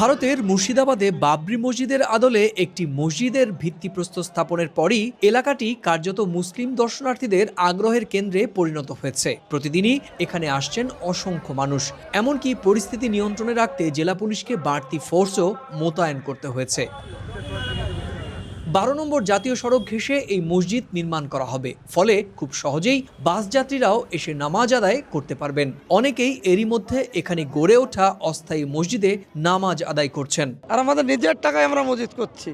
ভারতের মুর্শিদাবাদে বাবরি মসজিদের আদলে একটি মসজিদের ভিত্তিপ্রস্তর স্থাপনের পরই এলাকাটি কার্যত মুসলিম দর্শনার্থীদের আগ্রহের কেন্দ্রে পরিণত হয়েছে। প্রতিদিনই এখানে আসছেন অসংখ্য মানুষ। এমনকি পরিস্থিতি নিয়ন্ত্রণে রাখতে জেলা পুলিশকে বাড়তি ফোর্সও মোতায়েন করতে হয়েছে। 12 নম্বর জাতীয় সড়ক ঘেঁষে এই মসজিদ নির্মাণ করা হবে, ফলে খুব সহজেই বাস যাত্রীরাও এসে নামাজ আদায় করতে পারবেন। অনেকেই এরই মধ্যে এখানে গড়ে ওঠা অস্থায়ী মসজিদে নামাজ আদায় করছেন। আর আমাদের নিজের টাকায় আমরা মসজিদ করছি,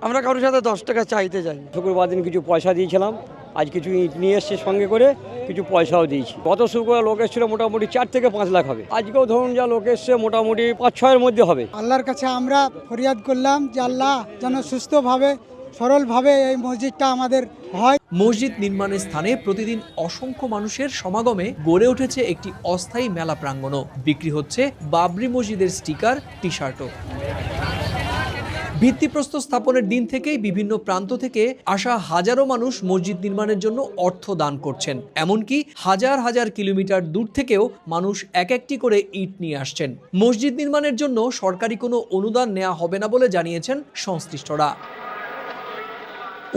আমরা কারোর সাথে 10 টাকা চাইতে যাই। শুক্রবার দিন কিছু পয়সা দিয়েছিলাম, আজ কিছু ইট নিয়ে এসছে সঙ্গে করে, কিছু পয়সাও দিয়েছি। গত শুক্রবার লোক এসেছিল মোটামুটি 4 থেকে 5 লাখ হবে। আজকেও ধরুন যা লোক এসছে মোটামুটি 5-6 মধ্যে হবে। আল্লাহর কাছে আমরা ফরিয়াদ করলাম যে আল্লাহ যেন সুস্থভাবে সরলভাবে এই মসজিদটা আমাদের হয়। মসজিদ নির্মাণের স্থানে প্রতিদিন অসংখ্য মানুষের সমাগমে গড়ে উঠেছে একটি অস্থায়ী মেলা প্রাঙ্গণও। বিক্রি হচ্ছে বাবরি মসজিদের স্টিকার, টি শার্টও। ভিত্তিপ্রস্তর স্থাপনের দিন থেকেই বিভিন্ন প্রান্ত থেকে আসা হাজারো মানুষ মসজিদ নির্মাণের জন্য অর্থ দান করছেন। এমনকি হাজার হাজার কিলোমিটার দূর থেকেও মানুষ এক একটি করে ইট নিয়ে আসছেন। মসজিদ নির্মাণের জন্য সরকারি কোনো অনুদান নেওয়া হবে না বলে জানিয়েছেন সংশ্লিষ্টরা।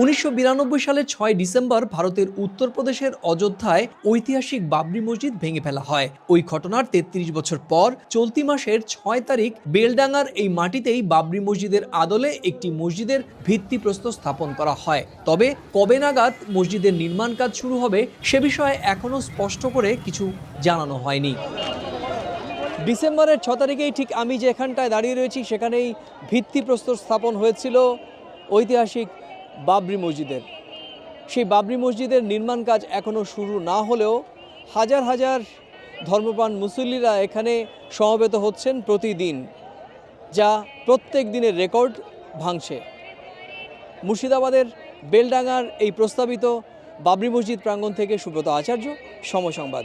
1992 সালের 6 ডিসেম্বর ভারতের উত্তরপ্রদেশের অযোধ্যায় ঐতিহাসিক বাবরি মসজিদ ভেঙে ফেলা হয়। ওই ঘটনার 33 বছর পর চলতি মাসের 6 তারিখ বেলডাঙ্গার এই মাটিতেই বাবরি মসজিদের আদলে একটি মসজিদের ভিত্তিপ্রস্তর স্থাপন করা হয়। তবে কবে নাগাদ মসজিদের নির্মাণ কাজ শুরু হবে সে বিষয়ে এখনো স্পষ্ট করে কিছু জানানো হয়নি। ডিসেম্বরের 6 তারিখেই ঠিক আমি যে এখানটায় দাঁড়িয়ে রয়েছি সেখানেই ভিত্তিপ্রস্তর স্থাপন হয়েছিল ঐতিহাসিক বাবরি মসজিদের। সেই বাবরি মসজিদের নির্মাণ কাজ এখনও শুরু না হলেও হাজার হাজার ধর্মপ্রাণ মুসল্লিরা এখানে সমবেত হচ্ছেন প্রতিদিন, যা প্রত্যেক দিনের রেকর্ড ভাঙছে। মুর্শিদাবাদের বেলডাঙ্গার এই প্রস্তাবিত বাবরি মসজিদ প্রাঙ্গণ থেকে সুব্রত আচার্য, সময় সংবাদ।